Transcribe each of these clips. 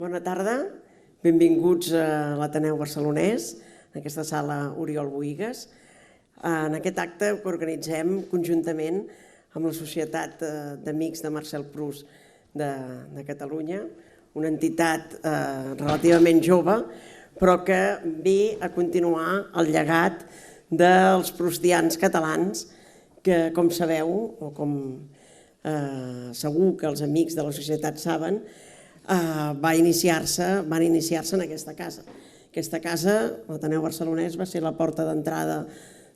Bona tarda, benvinguts a l'Ateneu Barcelonès, en aquesta sala Oriol Bohigas. En aquest acte que organitzem conjuntament amb la Societat d'Amics de Marcel Proust de Catalunya, una entitat relativament jove, però que ve a continuar el llegat dels proustians catalans que, com sabeu, o com segur que els amics de la societat saben, van iniciar-se en aquesta casa. Aquesta casa, l'Ateneu Barcelonès, va ser la porta d'entrada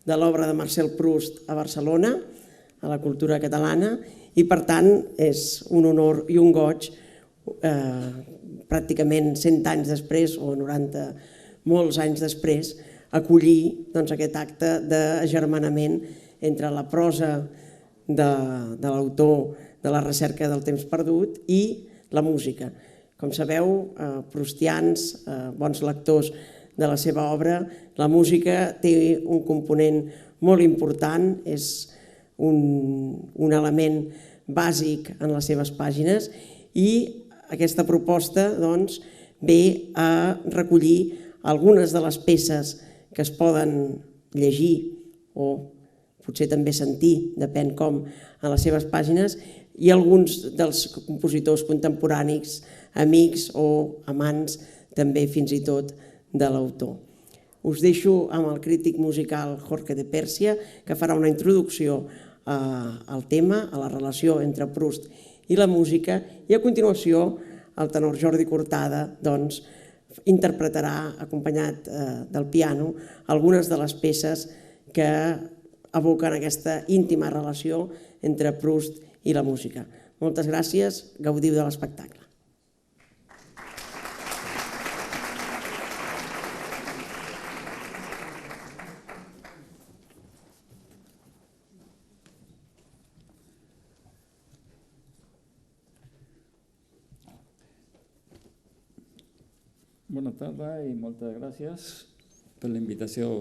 de l'obra de Marcel Proust a Barcelona, a la cultura catalana, i per tant és un honor i un goig pràcticament 100 anys després o 90 molts anys després acollir aquest acte d'agermanament entre la prosa de l'autor de La recerca del temps perdut i la música. Com sabeu, proustians, bons lectors de la seva obra, la música té un component molt important, és un element bàsic en les seves pàgines i aquesta proposta ve a recollir algunes de les peces que es poden llegir o potser també sentir, depèn com, en les seves pàgines, i alguns dels compositors contemporanis, amics o amants, també fins i tot de l'autor. Us deixo amb el crític musical Jorge de Persia, que farà una introducció al tema, a la relació entre Proust i la música, i a continuació el tenor Jordi Cortada interpretarà, acompanyat del piano, algunes de les peces que evoquen aquesta íntima relació entre Proust i la música. Moltes gràcies, gaudiu de l'espectacle. Bona tarda i moltes gràcies per la invitació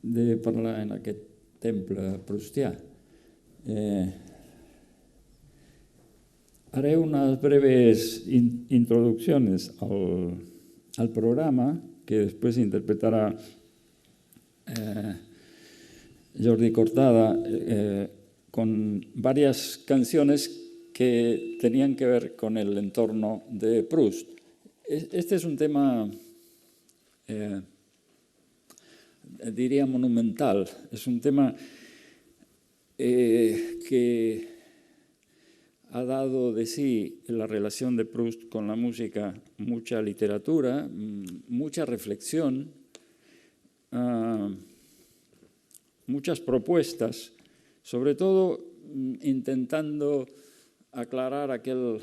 de parlar en aquest temple proustià. Haré unas breves introducciones al programa que después interpretará Jordi Cortada con varias canciones que tenían que ver con el entorno de Proust. Este es un tema, diría, monumental. Es un tema que ha dado de sí en la relación de Proust con la música mucha literatura, mucha reflexión, muchas propuestas, sobre todo intentando aclarar aquel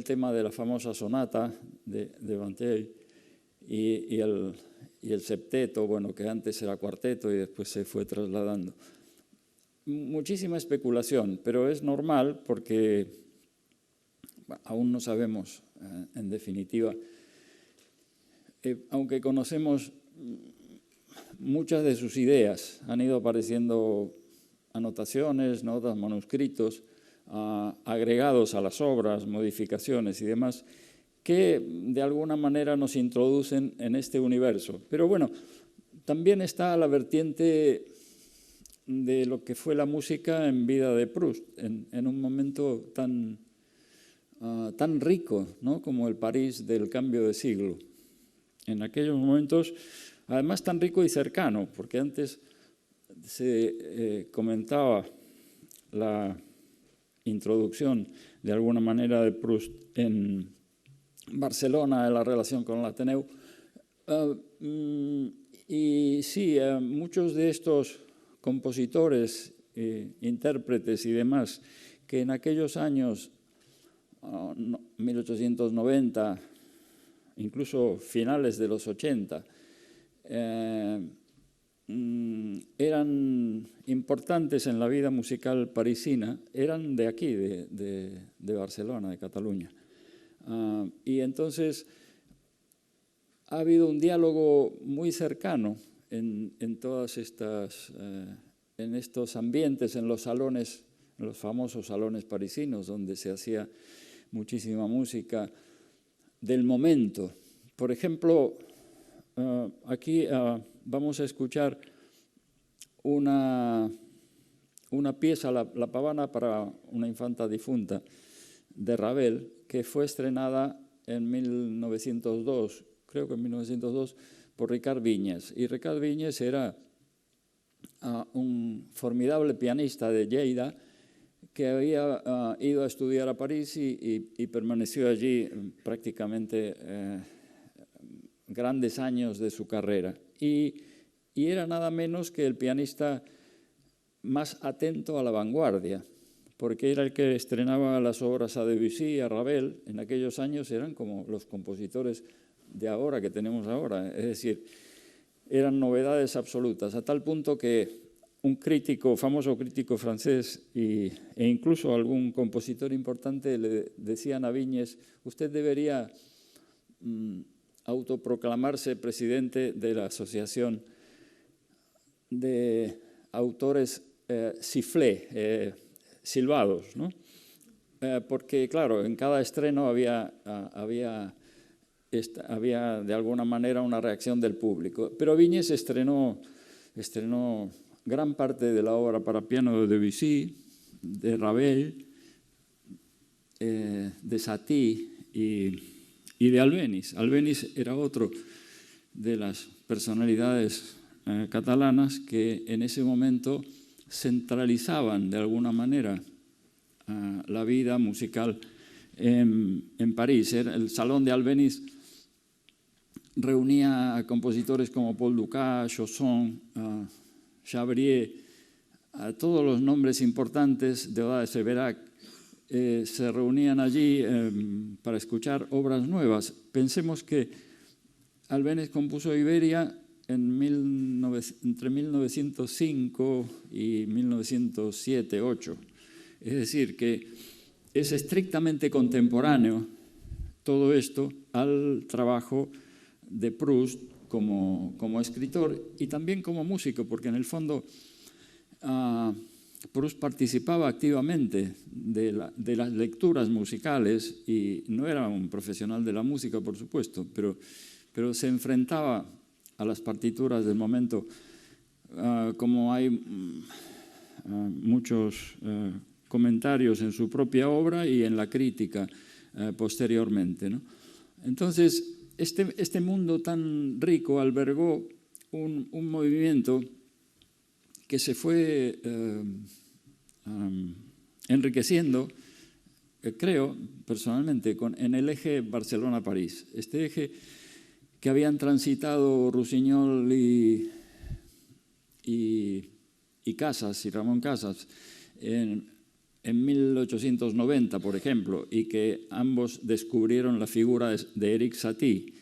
tema de la famosa sonata de Vinteuil y el septeto, que antes era cuarteto y después se fue trasladando. Muchísima especulación, pero es normal porque aún no sabemos, en definitiva, aunque conocemos muchas de sus ideas, han ido apareciendo anotaciones, notas, manuscritos, agregados a las obras, modificaciones y demás, que de alguna manera nos introducen en este universo. Pero bueno, también está la vertiente de lo que fue la música en vida de Proust, en un momento tan rico, ¿no?, como el París del cambio de siglo. En aquellos momentos, además tan rico y cercano, porque antes se comentaba la introducción de alguna manera de Proust en Barcelona, en la relación con el Ateneu. Y sí, muchos de estos compositores, intérpretes y demás, que en aquellos años, 1890, incluso finales de los 80, eran importantes en la vida musical parisina, eran de aquí, de Barcelona, de Cataluña. Y entonces ha habido un diálogo muy cercano en todas estas, en estos ambientes, en los salones, en los famosos salones parisinos, donde se hacía muchísima música del momento. Por ejemplo, aquí vamos a escuchar una pieza, la pavana para una infanta difunta, de Ravel, que fue estrenada en 1902, creo que en 1902, por Ricard Viñes. Y Ricard Viñes era un formidable pianista de Lleida que había ido a estudiar a París y permaneció allí prácticamente grandes años de su carrera. Y era nada menos que el pianista más atento a la vanguardia, porque era el que estrenaba las obras a Debussy, a Ravel. En aquellos años eran como los compositores de ahora, que tenemos ahora. Es decir, eran novedades absolutas, a tal punto que un crítico, famoso crítico francés e incluso algún compositor importante le decían a Viñes: usted debería autoproclamarse presidente de la Asociación de Autores silbados, ¿no? Porque, claro, en cada estreno había de alguna manera una reacción del público. Pero Viñes estrenó gran parte de la obra para piano de Debussy, de Ravel, de Satie y de Albéniz. Albéniz era otro de las personalidades catalanas que en ese momento centralizaban de alguna manera la vida musical en París. El Salón de Albéniz reunía a compositores como Paul Dukas, Chausson, Chabrier, a todos los nombres importantes de Oda de Severac. Se reunían allí para escuchar obras nuevas. Pensemos que Albéniz compuso Iberia entre 1905 y 1907-08. Es decir, que es estrictamente contemporáneo todo esto al trabajo de Proust como escritor y también como músico, porque en el fondo Proust participaba activamente de las lecturas musicales y no era un profesional de la música, por supuesto, pero se enfrentaba a las partituras del momento, como hay muchos comentarios en su propia obra y en la crítica posteriormente, ¿no? Entonces, este mundo tan rico albergó un movimiento que se fue enriqueciendo, creo personalmente, en el eje Barcelona-París. Este eje que habían transitado Rusiñol y Casas, y Ramón Casas, en 1890, por ejemplo, y que ambos descubrieron la figura de Éric Satie,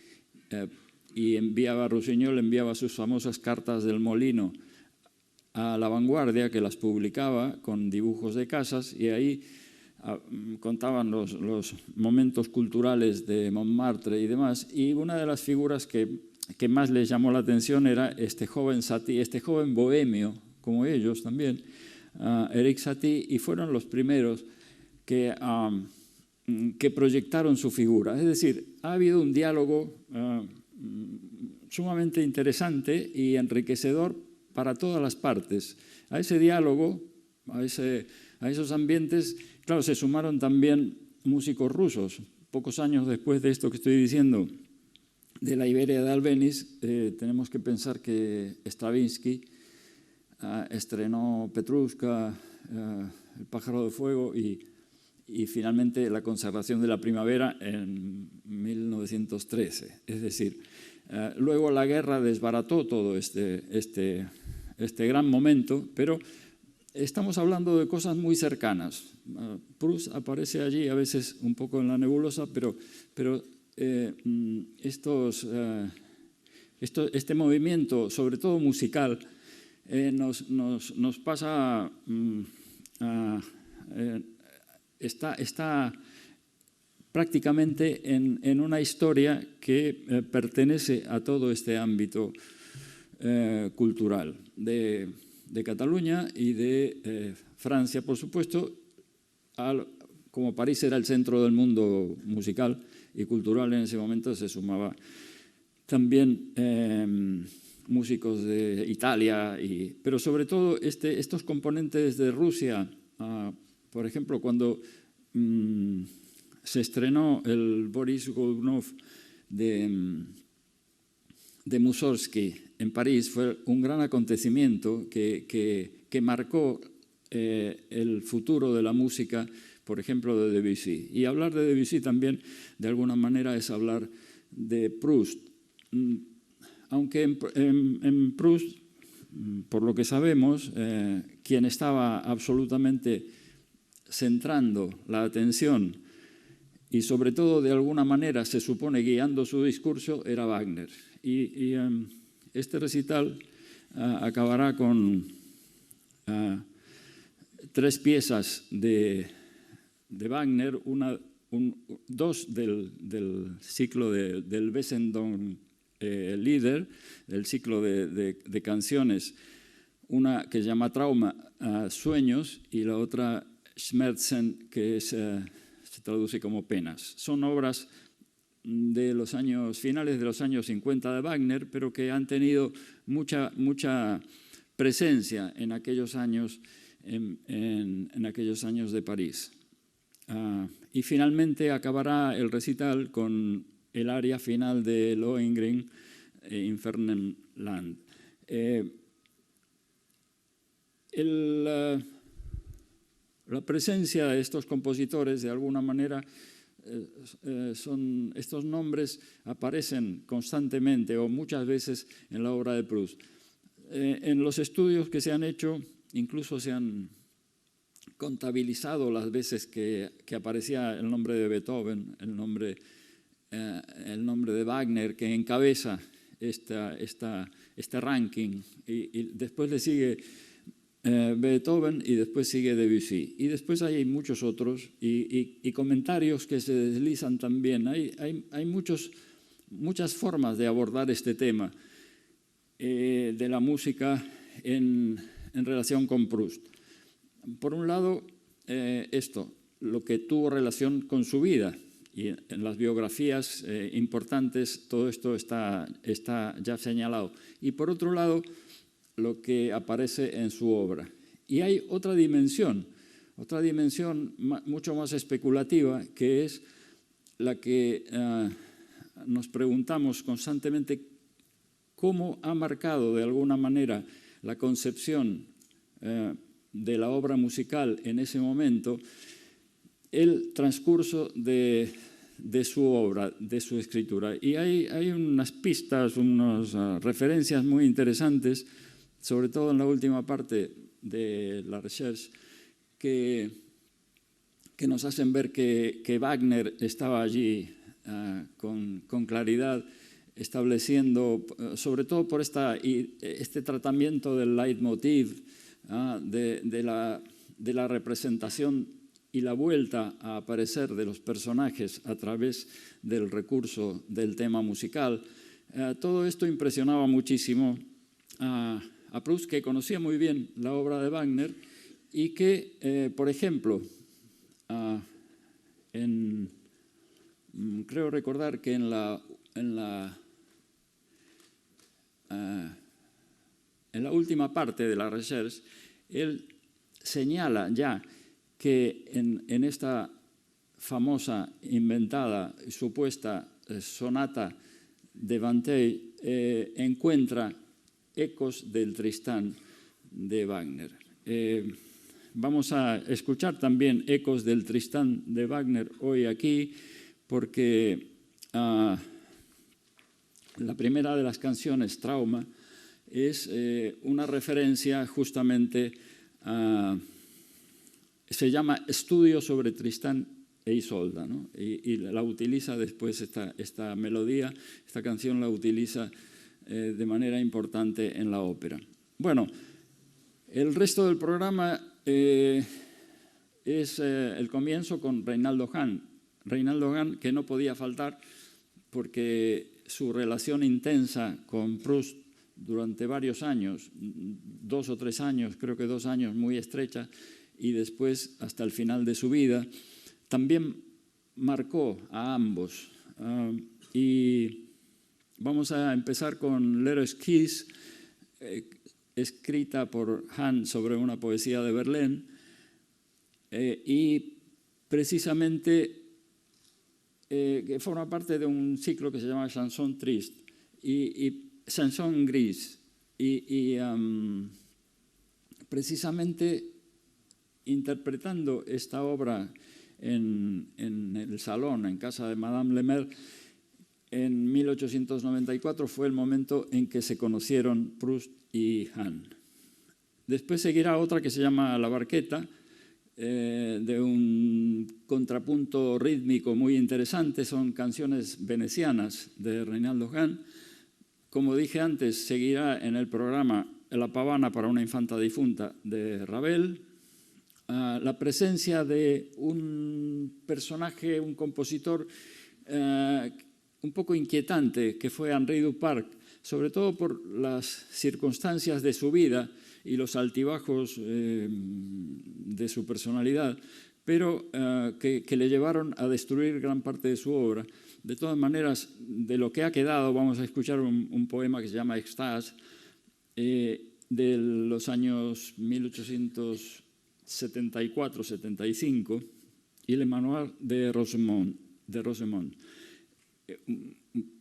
y Rusiñol enviaba sus famosas cartas del molino a La Vanguardia, que las publicaba con dibujos de Casas, y ahí contaban los momentos culturales de Montmartre y demás, y una de las figuras que más les llamó la atención era este joven Satie, este joven bohemio, como ellos también, Éric Satie, y fueron los primeros que proyectaron su figura. Es decir, ha habido un diálogo sumamente interesante y enriquecedor para todas las partes. A ese diálogo, a esos ambientes, claro, se sumaron también músicos rusos. Pocos años después de esto que estoy diciendo, de la Iberia de Albéniz, tenemos que pensar que Stravinsky estrenó Petrushka, El pájaro de fuego y finalmente La consagración de la primavera en 1913. Es decir, luego la guerra desbarató todo este gran momento, pero estamos hablando de cosas muy cercanas. Proust aparece allí a veces un poco en la nebulosa, pero este movimiento, sobre todo musical, nos pasa, está prácticamente en una historia que pertenece a todo este ámbito cultural de Cataluña y de Francia, por supuesto, como París era el centro del mundo musical y cultural en ese momento, se sumaba también músicos de Italia, pero sobre todo estos componentes de Rusia. Por ejemplo, cuando se estrenó el Boris Godunov de Mussorgsky en París, fue un gran acontecimiento que marcó el futuro de la música, por ejemplo, de Debussy. Y hablar de Debussy también, de alguna manera, es hablar de Proust. Aunque en Proust, por lo que sabemos, quien estaba absolutamente centrando la atención y sobre todo de alguna manera se supone guiando su discurso era Wagner. Y este recital acabará con 3 piezas de Wagner, dos del ciclo del Wesendonck Lieder, del ciclo de canciones, una que se llama Trauma, Sueños, y la otra Schmerzen, que se traduce como penas. Son obras de los finales de los años 50 de Wagner, pero que han tenido mucha presencia en aquellos años, en aquellos años de París. Y finalmente acabará el recital con el aria final de Lohengrin, Infernenland. La presencia de estos compositores, de alguna manera, estos nombres aparecen constantemente o muchas veces en la obra de Proust. En los estudios que se han hecho, incluso se han contabilizado las veces que aparecía el nombre de Beethoven, el nombre de Wagner, que encabeza este ranking, y después le sigue Beethoven y después sigue Debussy. Y después hay muchos otros y comentarios que se deslizan también. Hay muchas formas de abordar este tema de la música en relación con Proust. Por un lado, lo que tuvo relación con su vida, y en las biografías importantes todo esto está ya señalado. Y por otro lado, lo que aparece en su obra. Y hay otra dimensión mucho más especulativa, que es la que nos preguntamos constantemente: ¿cómo ha marcado de alguna manera la concepción de la obra musical en ese momento el transcurso de su obra, de su escritura? Y hay unas pistas, unas referencias muy interesantes, sobre todo en la última parte de la recherche, que nos hacen ver que Wagner estaba allí con claridad, estableciendo, sobre todo por este tratamiento del leitmotiv, de la representación y la vuelta a aparecer de los personajes a través del recurso del tema musical. Todo esto impresionaba muchísimo a Proust, que conocía muy bien la obra de Wagner y que, por ejemplo, creo recordar que en la última parte de la recherche, él señala ya que en esta famosa, inventada y supuesta sonata de Vinteuil encuentra ecos del Tristán de Wagner. Vamos a escuchar también ecos del Tristán de Wagner hoy aquí, porque la primera de las canciones, Trauma, es una referencia justamente se llama Estudio sobre Tristán e Isolda, ¿no? Y la utiliza después esta melodía, esta canción la utiliza de manera importante en la ópera. Bueno, el resto del programa es el comienzo con Reinaldo Hahn. Reinaldo Hahn, que no podía faltar porque su relación intensa con Proust durante varios años, 2 o 3 años, creo que 2 años, muy estrecha, y después hasta el final de su vida, también marcó a ambos. Y vamos a empezar con Let Us Kiss, escrita por Hahn sobre una poesía de Verlaine, y precisamente que forma parte de un ciclo que se llama Chanson Triste y Chanson Gris. Y precisamente interpretando esta obra en el salón, en casa de Madame Lemer, en 1894 fue el momento en que se conocieron Proust y Hahn. Después seguirá otra que se llama La Barqueta, de un contrapunto rítmico muy interesante, son canciones venecianas de Reinaldo Hahn. Como dije antes, seguirá en el programa La Pavana para una infanta difunta de Ravel. La presencia de un personaje, un compositor un poco inquietante, que fue Henri Duparc, sobre todo por las circunstancias de su vida y los altibajos de su personalidad, pero que le llevaron a destruir gran parte de su obra. De todas maneras, de lo que ha quedado, vamos a escuchar un poema que se llama Extase, de los años 1874-75, y Le Manoir de Rosemont,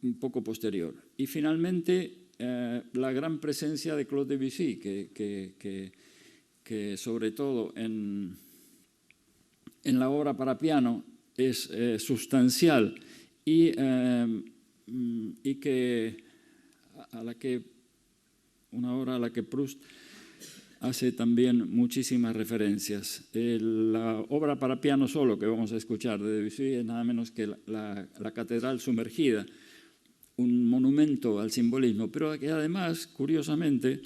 un poco posterior. Y finalmente, la gran presencia de Claude Debussy, que sobre todo en la obra para piano es sustancial y que una obra a la que Proust hace también muchísimas referencias. La obra para piano solo que vamos a escuchar de Debussy es nada menos que la Catedral Sumergida, un monumento al simbolismo, pero que además, curiosamente,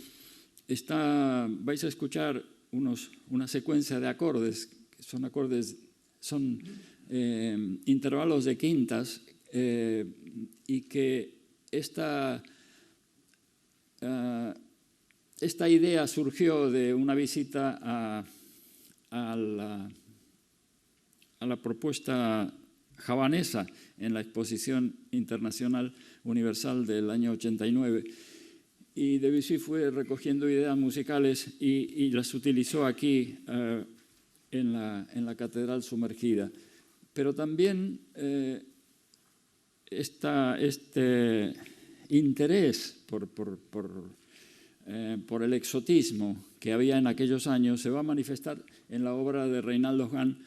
vais a escuchar una secuencia de acordes, son intervalos de quintas, y que esta idea surgió de una visita a la propuesta javanesa en la Exposición Internacional Universal del año 89, y Debussy fue recogiendo ideas musicales y las utilizó aquí en la Catedral Sumergida. Pero también este interés por el exotismo que había en aquellos años se va a manifestar en la obra de Reinaldo Hahn,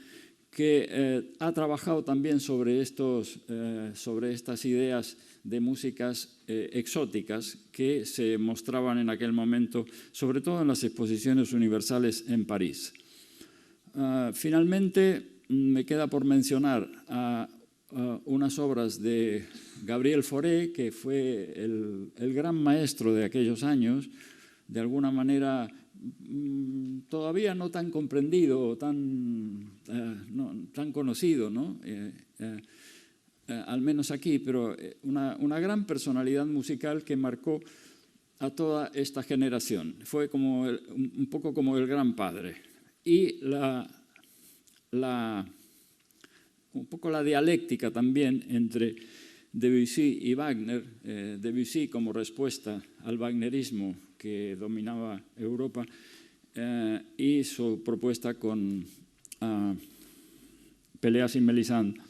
que ha trabajado también sobre estas ideas de músicas exóticas que se mostraban en aquel momento, sobre todo en las exposiciones universales en París. Finalmente, me queda por mencionar unas obras de Gabriel Fauré, que fue el gran maestro de aquellos años, de alguna manera todavía no tan comprendido, tan conocido, ¿no? Al menos aquí, pero una gran personalidad musical que marcó a toda esta generación. Fue un poco como el gran padre. Y un poco la dialéctica también entre Debussy y Wagner, Debussy como respuesta al wagnerismo que dominaba Europa, y su propuesta con Péléas y Mélisande,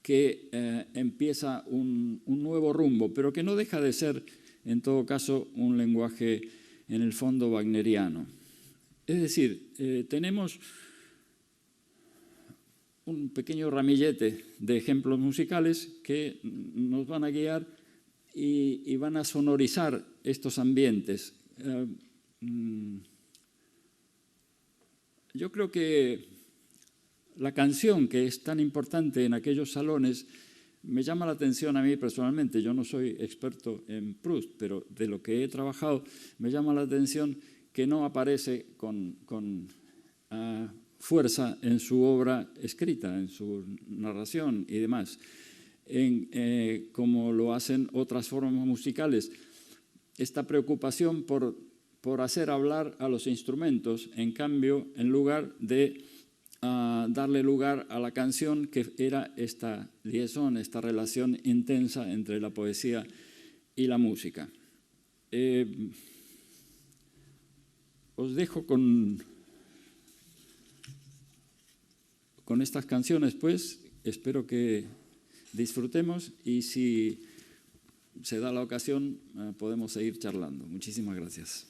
que empieza un nuevo rumbo, pero que no deja de ser, en todo caso, un lenguaje en el fondo wagneriano. Es decir, tenemos un pequeño ramillete de ejemplos musicales que nos van a guiar y van a sonorizar estos ambientes. Yo creo que la canción que es tan importante en aquellos salones me llama la atención a mí personalmente. Yo no soy experto en Proust, pero de lo que he trabajado me llama la atención que no aparece con fuerza en su obra escrita, en su narración y demás, como lo hacen otras formas musicales. Esta preocupación por hacer hablar a los instrumentos, en cambio, en lugar de a darle lugar a la canción, que era esta liaison, esta relación intensa entre la poesía y la música. Os dejo con estas canciones, pues. Espero que disfrutemos y si se da la ocasión podemos seguir charlando. Muchísimas gracias.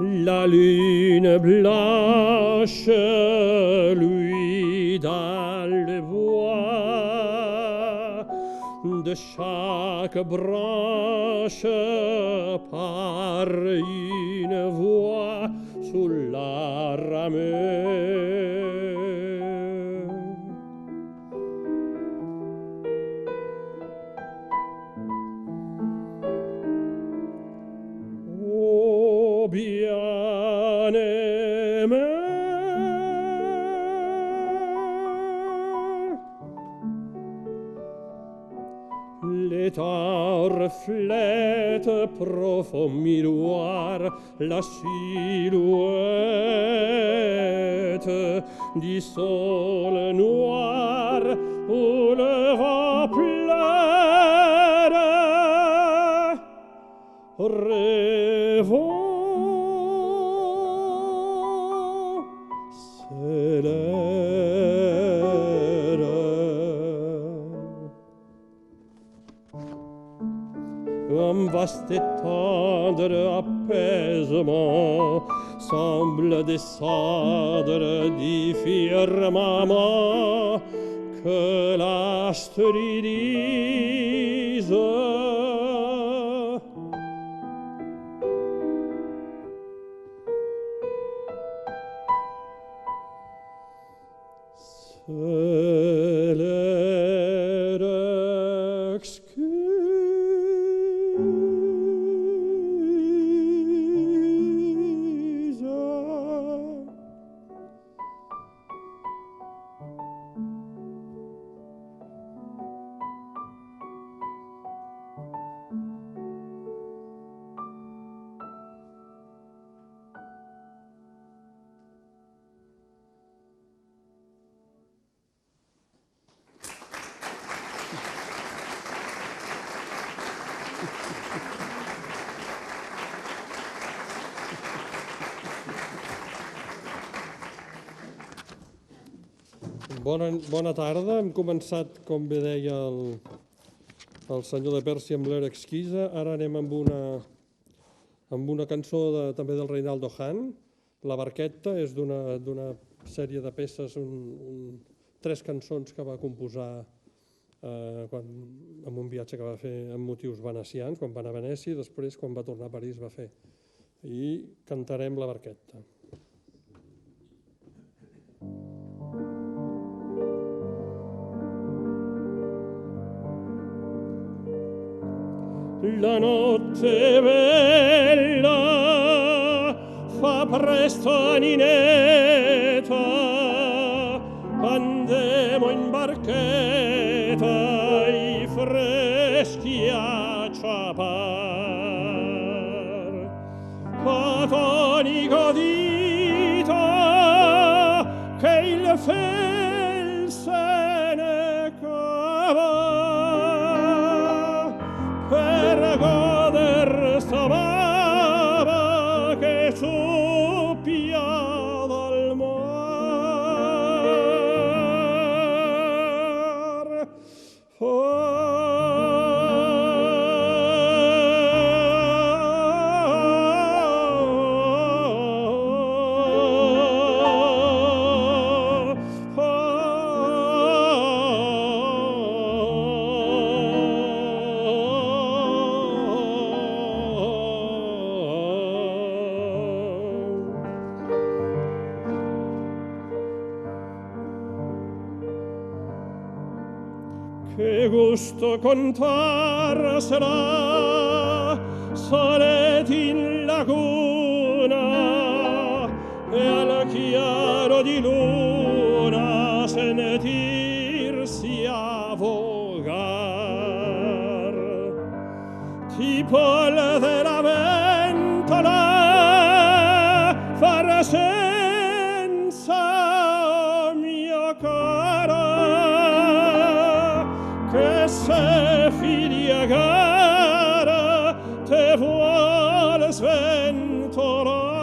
La lune blanche lui donne les voix de chaque branche par une voix sous la ramée. Bien-aimé, l'étang reflète profond miroir la silhouette du sol noir où le vent pleure. Rêvons, c'est l'air. Un vaste et tendre apaisement semble descendre du firmament que l'astre dise. C'est l'air exquis. Bona tarda. Hem començat, com bé deia el senyor de Pèrsia, amb l'Air Exquisa. Ara anem amb una cançó també del Reinaldo Hahn. La Barqueta és d'una sèrie de peces, 3 cançons que va composar en un viatge que va fer amb motius venecians, quan va anar a Venècia, i després, quan va tornar a París, va fer. I cantarem La Barqueta. La notte bella fa presto a Nineta, andiamo in barchetta i freschi a ciapar. A tonico dita che il fel se ne cava per goder sta bava che soppia dal mar. Qué gusto contársela, soletti in laguna, e al chiaro di luna sentirsi avvogar. Tipo il della ventola far senza mia cara, che se figlia gara te vuole sventolar.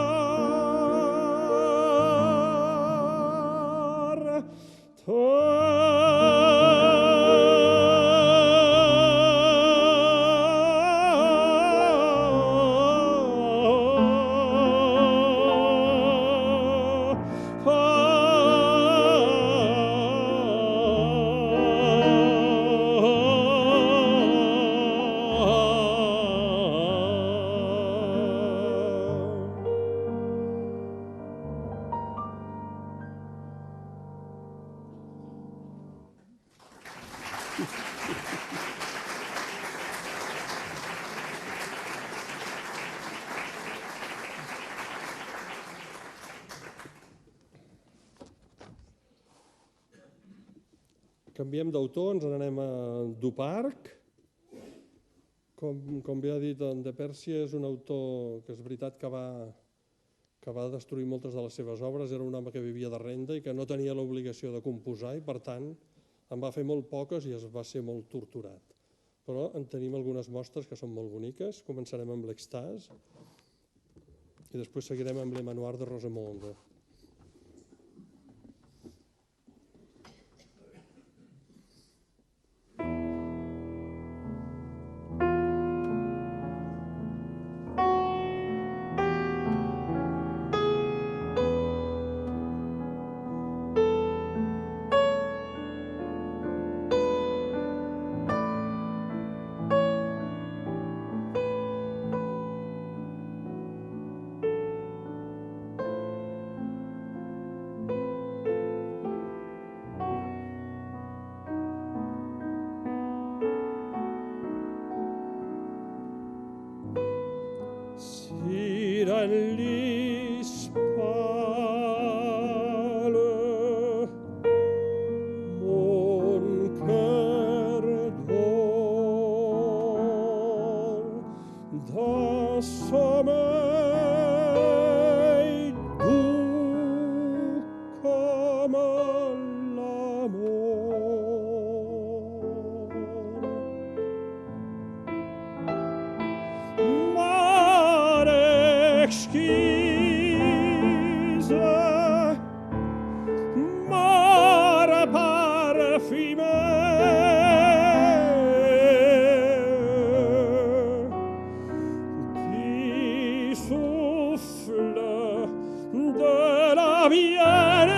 Canviem d'autor, ens n'anem a Duparc. Com bé ha dit, en De Pèrsia és un autor que és veritat que va destruir moltes de les seves obres. Era un home que vivia de renda i que no tenia l'obligació de composar i, per tant, en va fer molt poques i es va ser molt torturat. Però en tenim algunes mostres que són molt boniques. Començarem amb l'Extase i després seguirem amb l'Emanoir de Rosemonde. Gli spale mon cœur d'or da sommeil doux comme l'amour. Exquise, mare parfumée, qui souffle de la bien-aimée.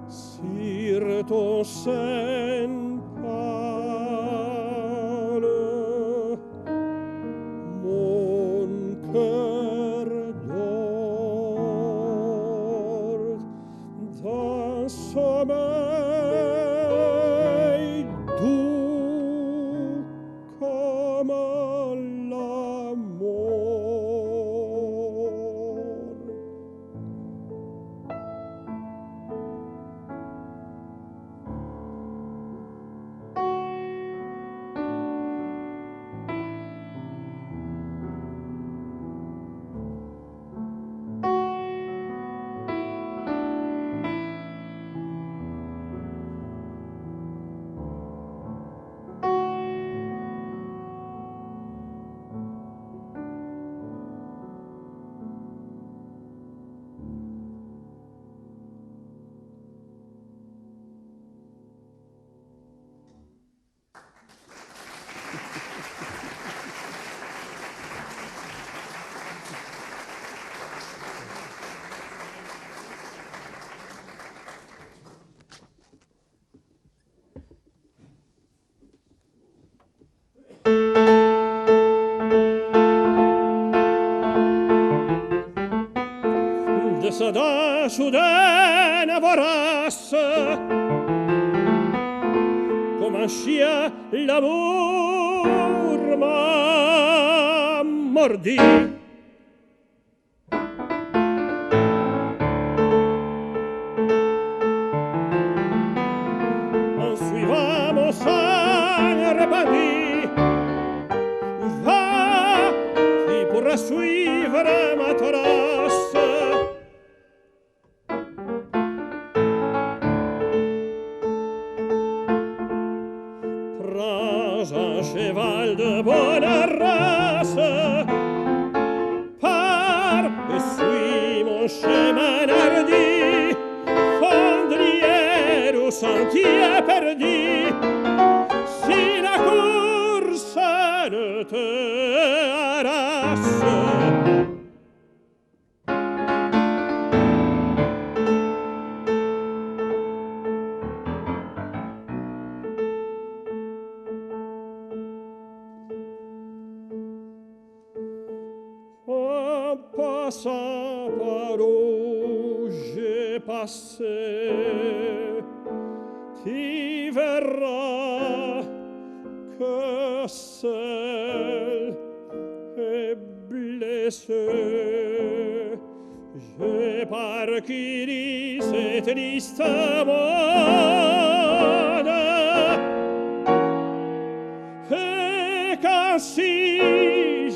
Sire ton sein pâle, mon cœur d'or, d'un sommeil doux comme l'amour. zadasudena vorace, come sia l'amor m'a mordi. En suivant sang répandit, va, qui pourra suivre ma trace? Prends un cheval de bonne race, pars et suis mon chemin hardi, fondrière ou sentier perdu, si la course ne te harasse. En passant par où j'ai passé, tu verras que seul et blessé, j'ai parcouru cette triste monde. Et qu'ainsi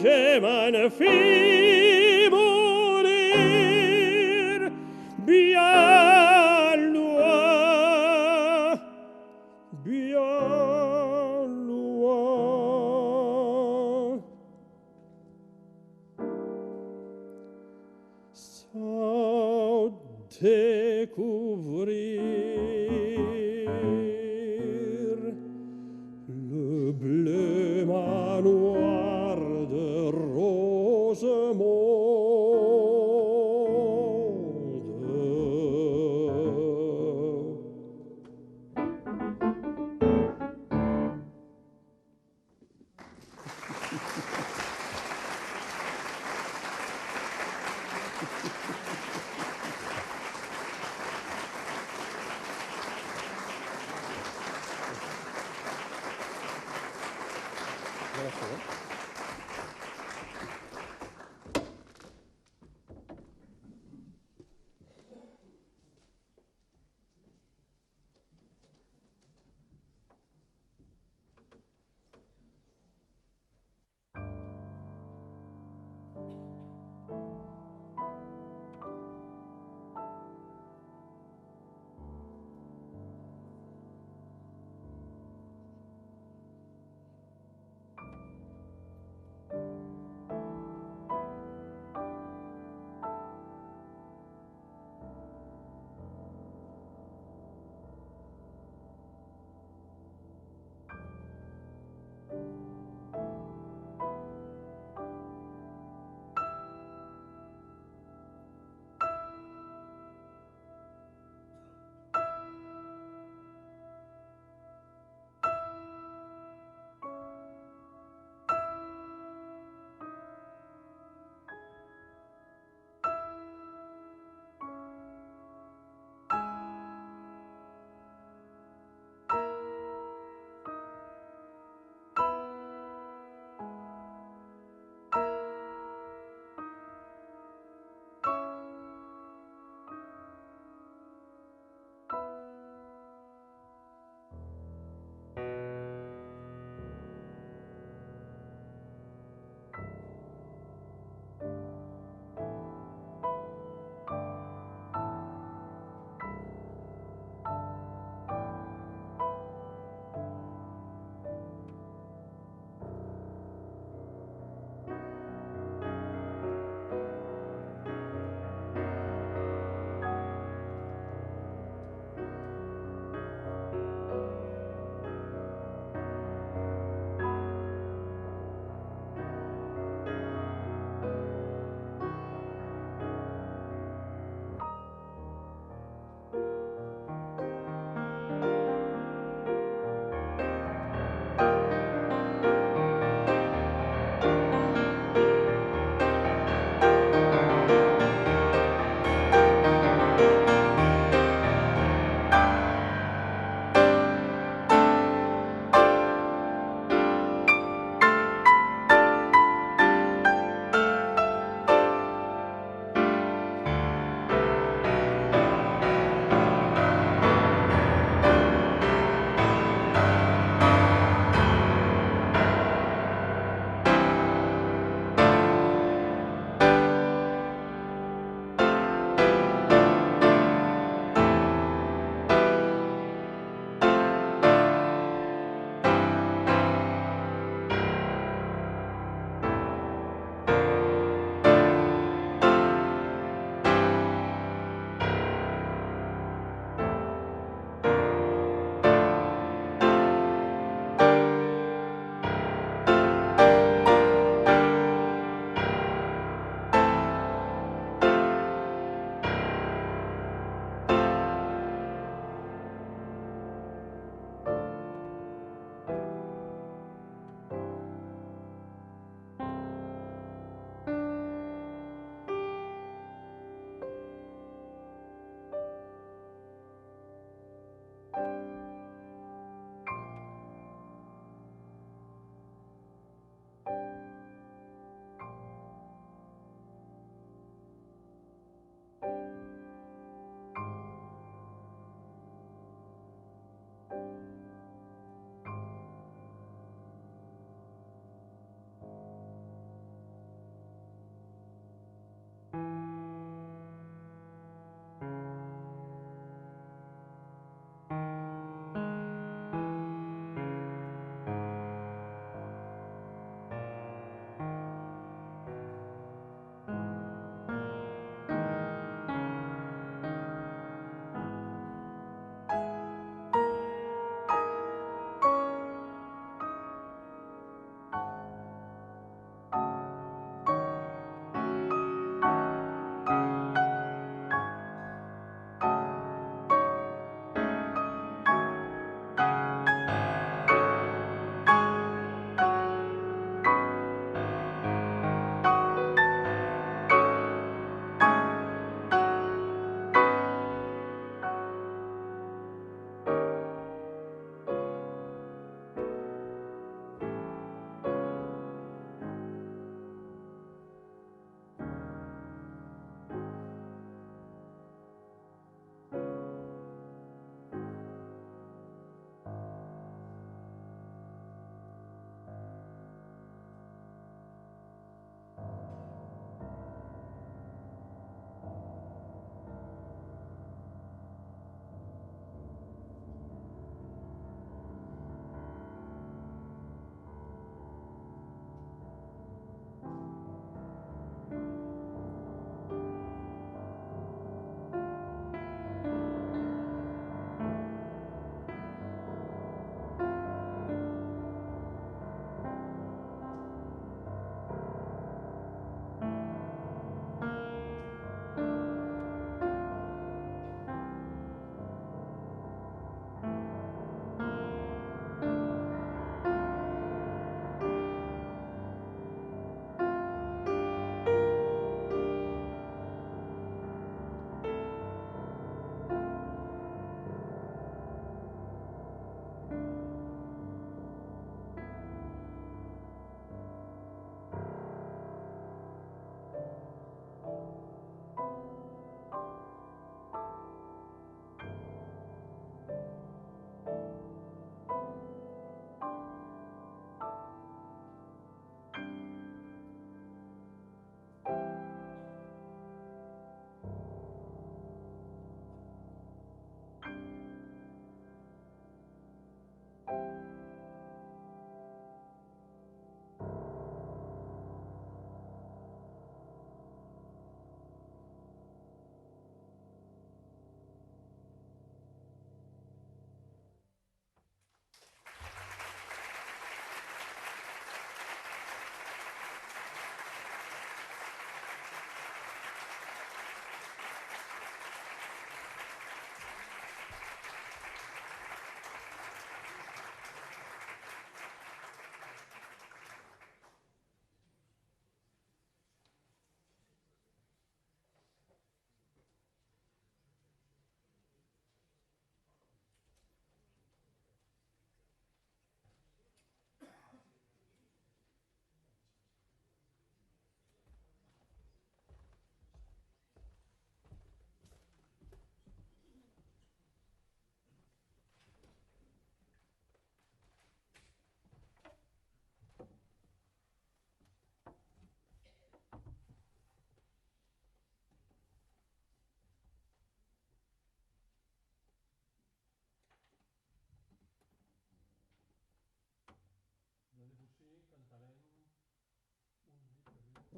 je m'en fis mourir bien loin, bien loin, sans découvrir le bleu manoir de Rosemonde.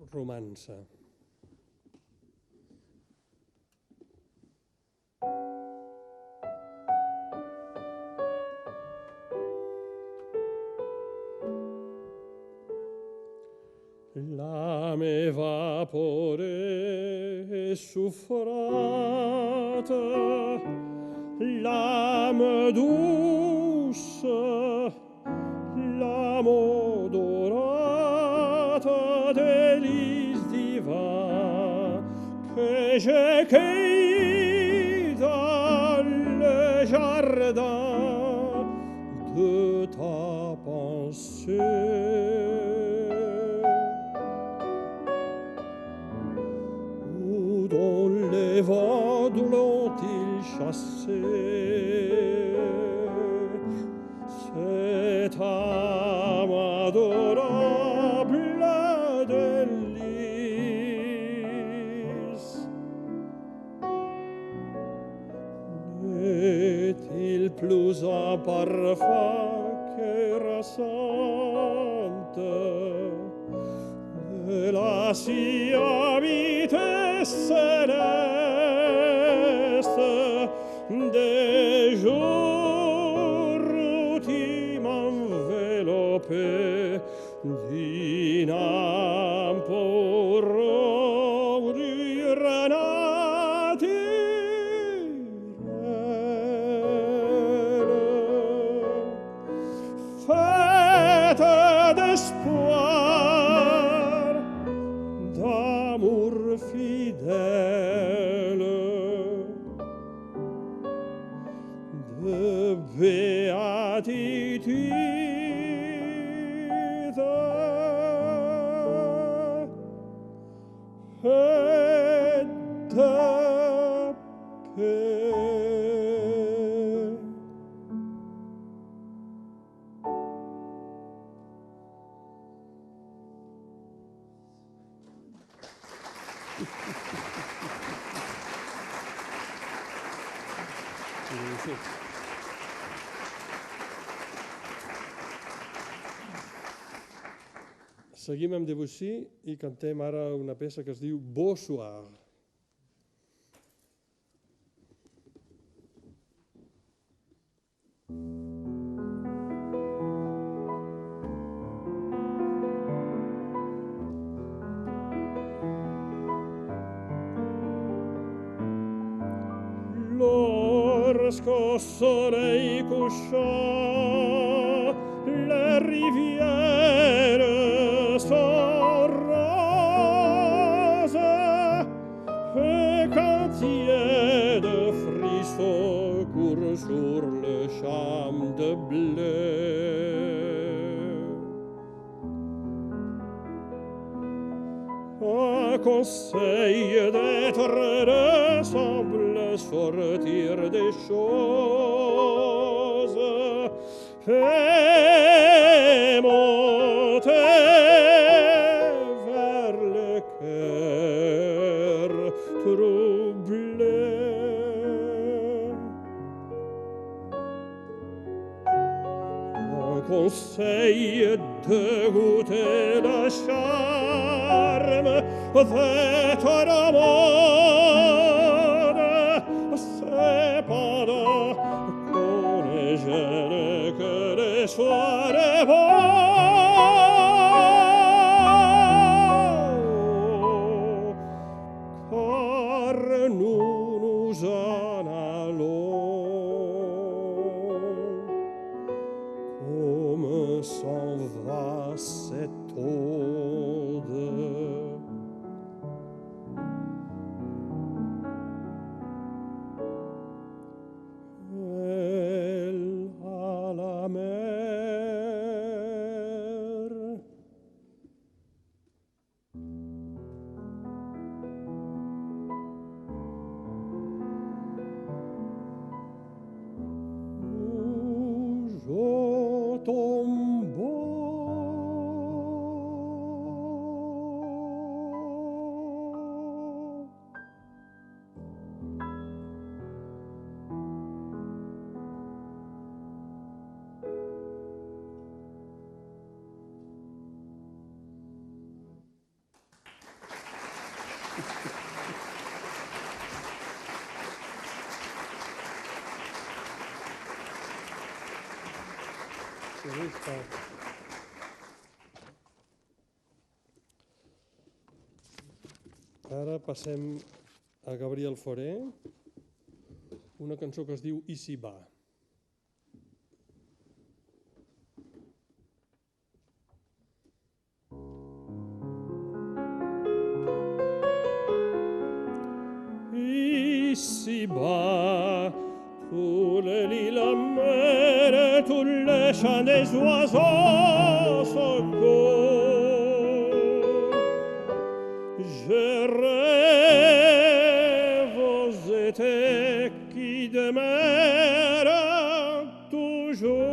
romança. La meva por è soffrata, l'âme douce, l'amo dorata, délice divin que j'ai cueilli dans le jardin de ta pensée. Les vents l'ont-ils chassé? Cette âme adorable de lys. N'est-il plus un parfum que rasante de la si habitée céleste des jours où tu m'enveloppais d'une âme pour dure naturelle, faite d'espoir, d'amour fidèle, de béatitude et de paix. Seguim amb Debussy i cantem ara una peça que es diu Beau Soir. Lorsqu'au soleil couchant, les rivières sont roses, et qu'entier de frissons court sur le champ de blé. Un conseil d'être heureux semble sortir des choses et monter vers le cœur troublé. Un conseil de goûter le charme d'être amant, cependant qu'on est jeune que les soirs beaux, car nous en allons comme s'en va cette ode. Elle à la mer, nous tombons Ara passem a Gabriel Fauré, una cançó que es diu I si va. I si va, tous les lits, la mer, tous les chants des oiseaux sont beaux. Je rêve aux étés qui demeurent toujours.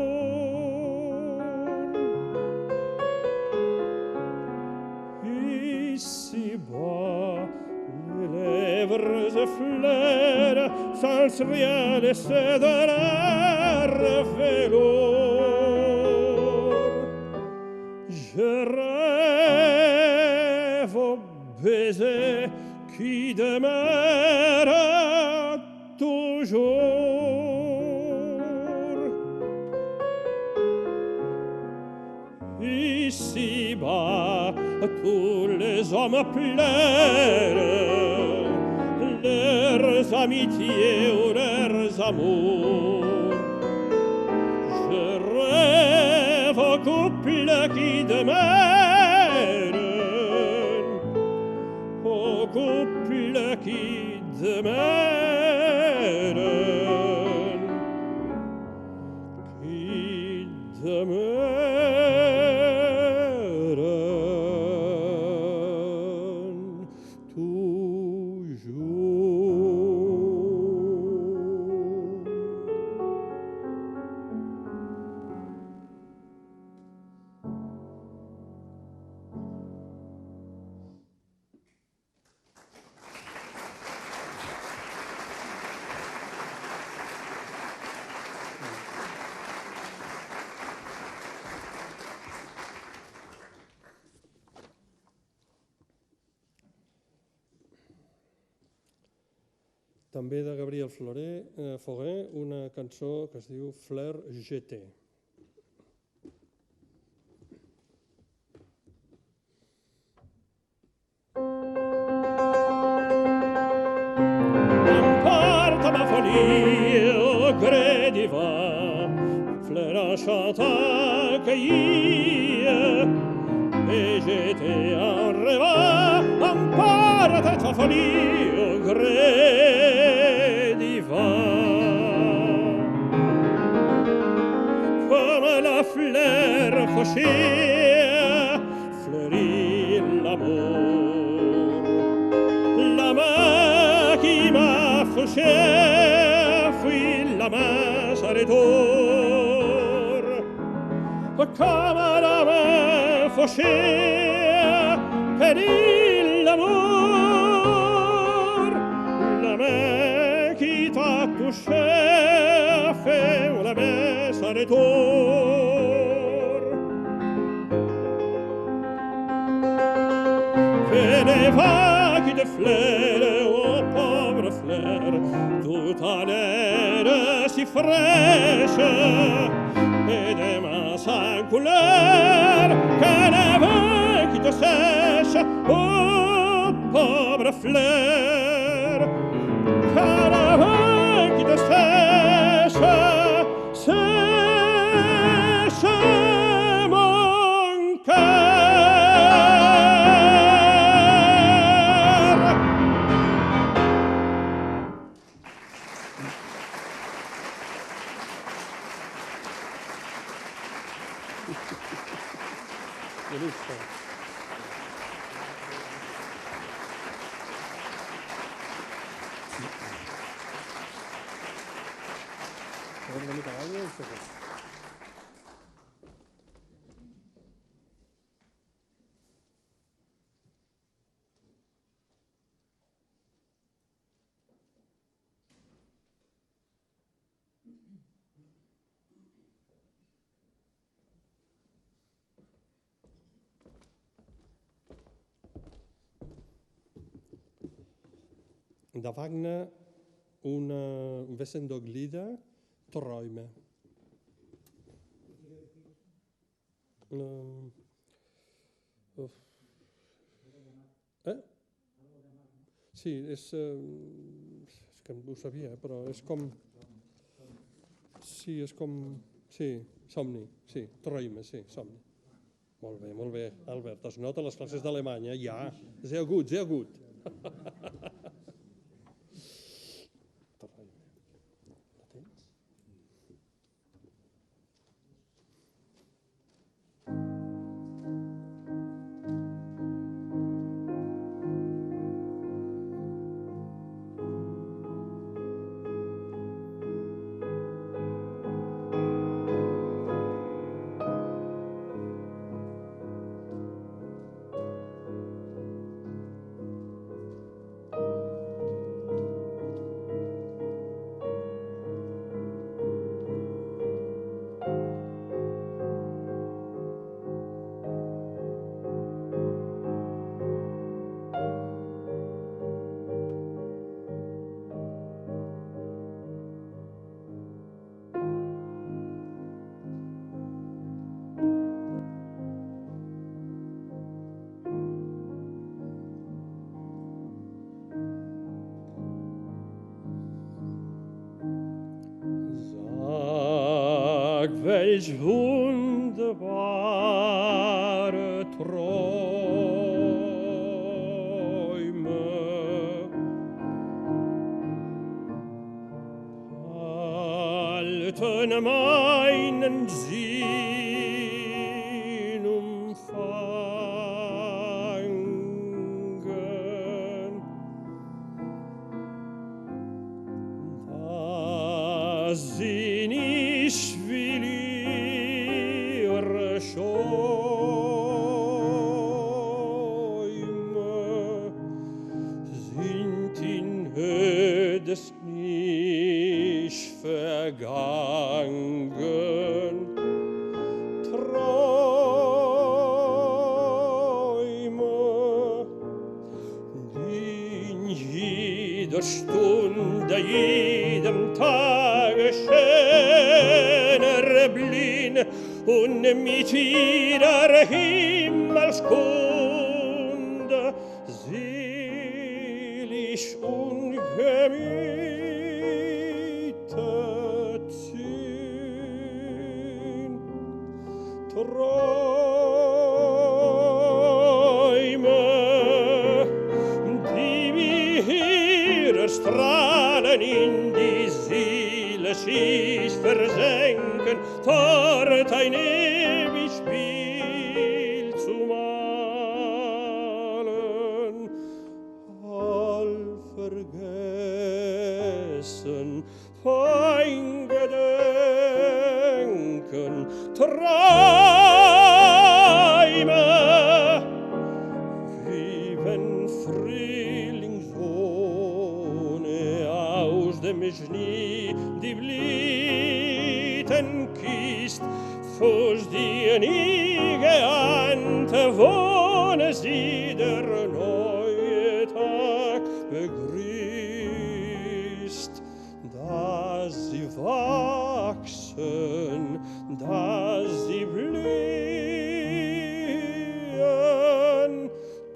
Ici-bas, les lèvres effleurent sans rien laisser de leur velours. Je rêve aux baisers qui demeurent toujours. Ici-bas, tous les hommes pleurent leurs amitiés ou leurs amours. Je rêve au couple qui demeure, au couple qui demeure, qui demeure. També de Gabriel Fauré, una cançó que es diu Fleur GT. Emporta ma folie au gré du vent, fleur enchantante cueillie, et j'étais en rêvant, emporte ta folie au gré du vent. Comme la fleur fauchée fleurit l'amour, la main qui m'a fauché fuit la main sans retour. Comme la main fauchée périt l'amour, la main qui t'a touché fait la main sans retour. Que les vagues de fleurs, oh pauvre fleur, tout à l'air si fraîche, et des mains sans couleur, que les vagues qui te sèchent, oh pauvre fleur, que les vagues qui te sèchent, sèchent mon cœur. De Wagner, un Wesendonck-Lieder, Träume. Sí, és que ho sabia, però és com... Sí, és com... Sí, somni, sí, Träume, sí, somni. Molt bé, Albert. Es nota les classes d'alemany, ja. Sehr gut, sehr gut. La tens? Sag, welch wunderbare Träume halten meinen Sinn umfangen. Da sehn ich will ihre Schäume sind in Ödes nicht vergangen. Träume, die in jeder Stunde, jedem Tage schöner blühen und mit ihrer Himmelskunde selig und gemütet sind. Träume, die wie ihre Strahlen in die Seele sich versenken, dort ein ewig Bild zu malen. All vergessen, fein Gedenken, Träume, wie wenn Frühlingssonne aus dem Schnee die Blüten küsst, fürs die nie geahnte Wohne sie der neue Tag begrüßt, dass sie wachsen, dass sie blühen,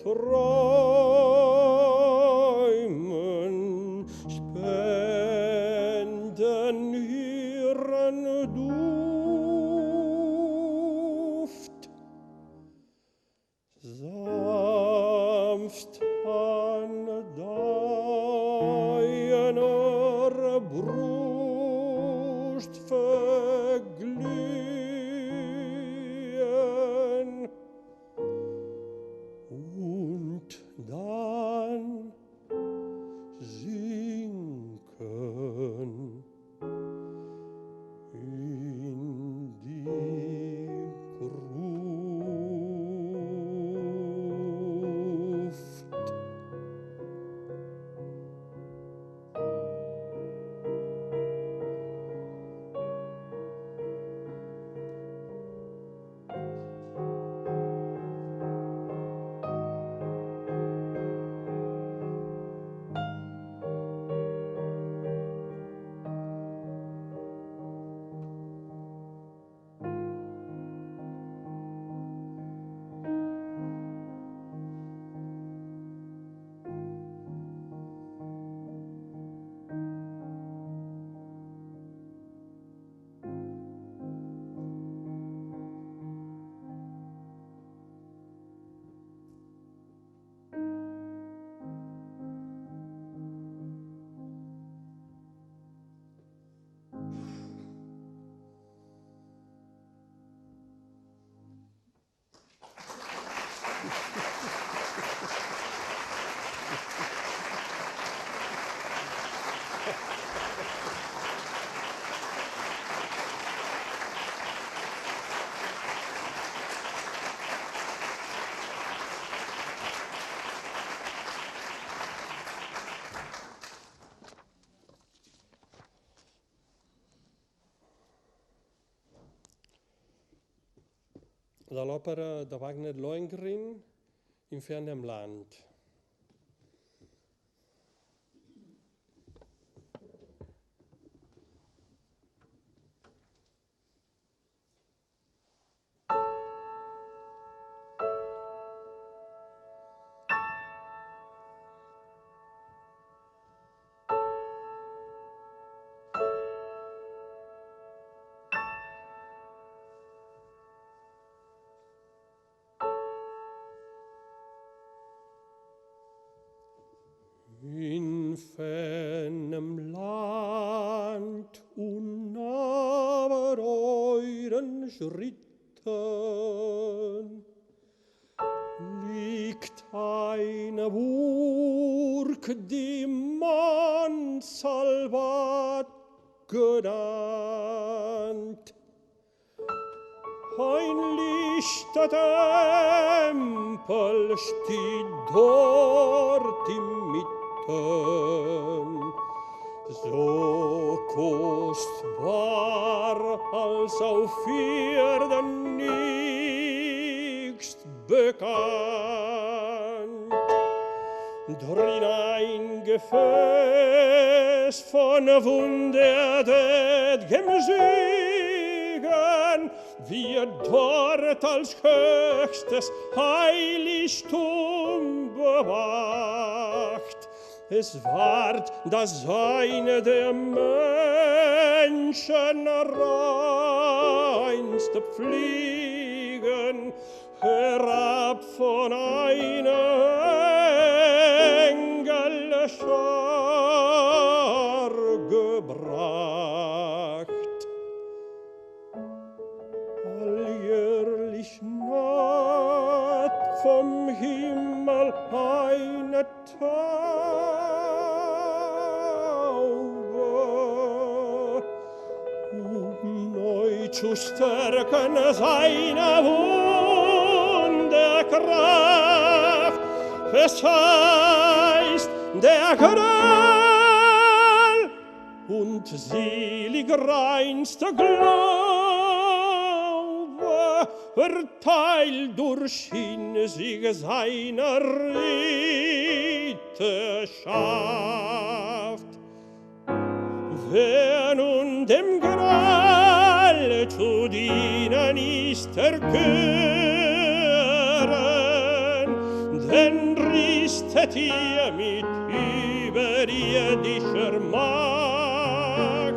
träumen, spenden ihren Duft. Sanft an deiner Brust verglühen und dann sinken in die Grund. de l'òpera de Wagner Lohengrin, Im fernen Land. In fernem Land unnaber euren Schritten liegt eine Burg, die Mansalvat genannt. Ein Lichtertempel steht dort im Mitten, so kostbar als auf Erden nichts bekannt. Drin ein Gefäß von wundertätigem Segen wird dort als höchstes Heiligtum bewacht. Es ward das Seine der Menschen reinste Pfliegen herab von einer Engelschar gebracht. Alljährlich naht vom Himmel eine Taube, neu zu stärken seine Wunderkraft. Es heißt, der Quell und selig reinste Glaube verteilt durch ihn sich seiner Ritterschaft. Wer nun dem Gral zu dienen ist, ergören, denn ristet ihr mit überirdischer Macht.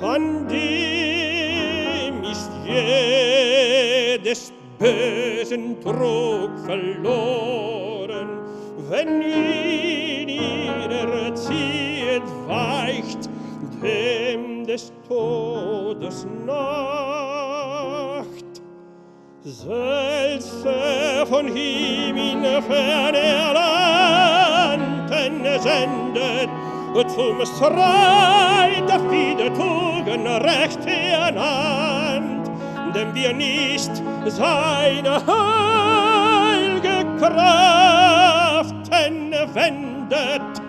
An dem ist jedes bösen Trug verloren, wenn ihn ihr erzieht, weicht dem des Todes Nacht. Selbst von ihm in ferne Landen sendet zum Streit der viele Tugend recht ernannt, denn wir nicht seine heilge Kraften wendet,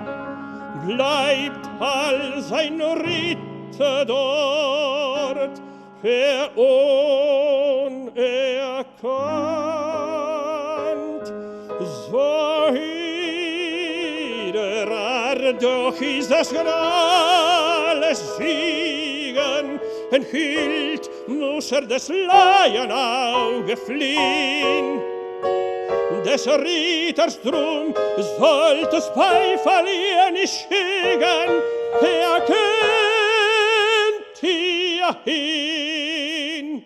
bleibt all sein Ritter dort unerkannt. So doch ist das alles Siegen enthüllt, muss des Laienauge fliehen. Des Ritters drum sollt es Beifall ihr nicht schicken, erkennt ihr ihn.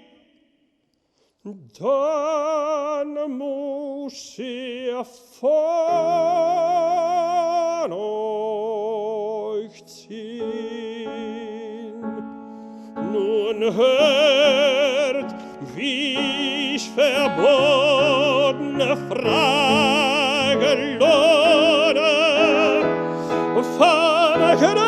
Dann muss er von euch ziehen. Nun hört, wie ich verbotene Frage lohne, vom Knall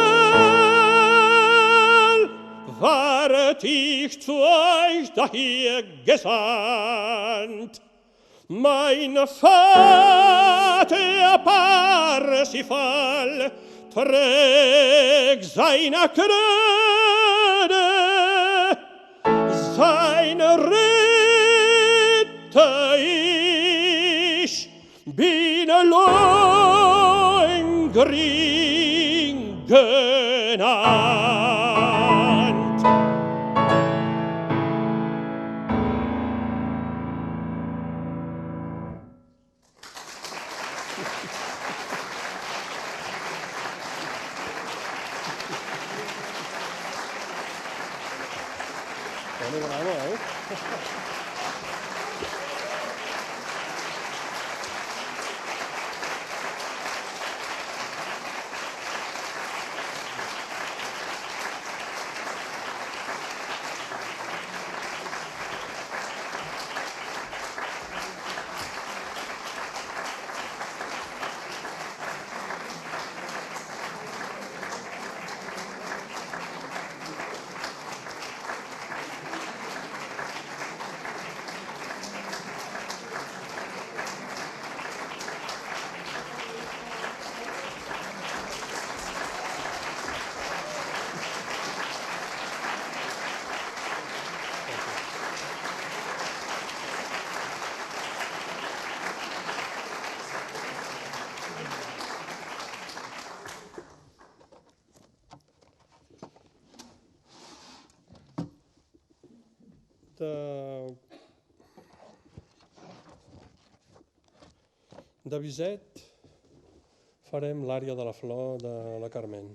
ward ich zu euch daher gesandt. Mein Vater Parsifal trägt seine Krone, seine Rede Binnenlohn gering genannt. Bravo, de Bizet farem l'ària de la flor de la Carmen.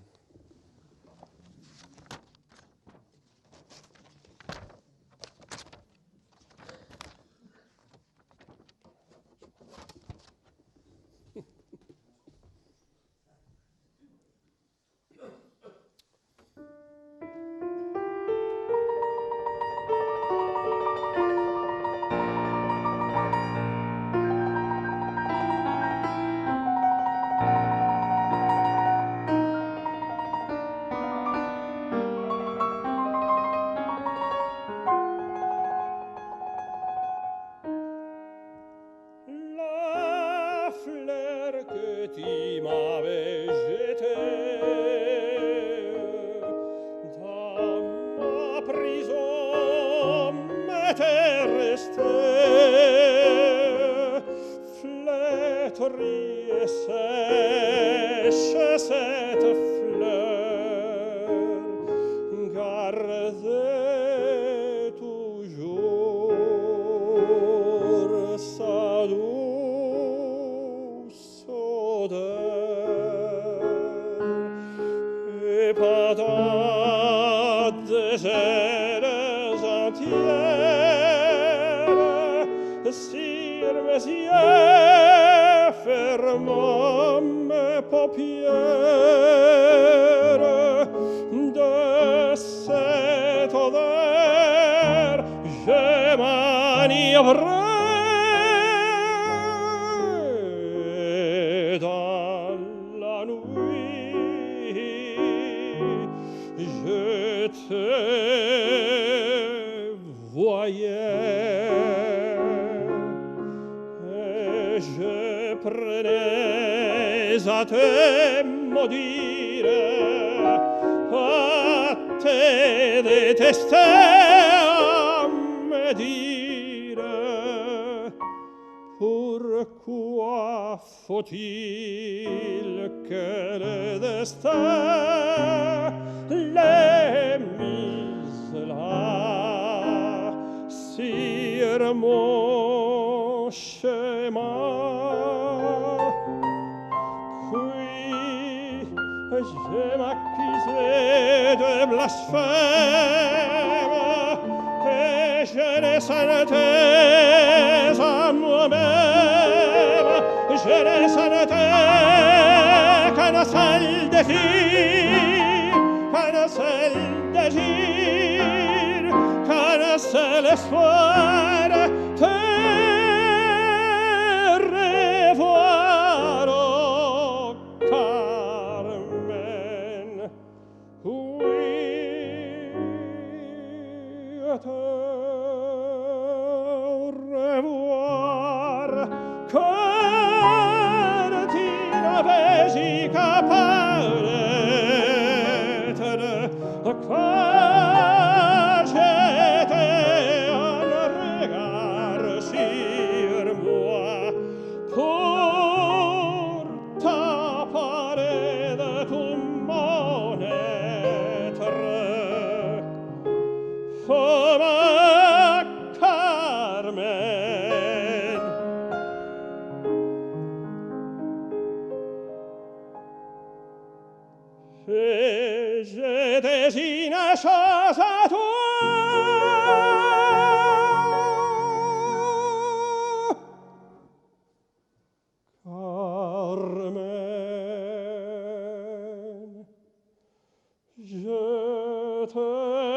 Oh deixes a tu. Carmen, je t'aime.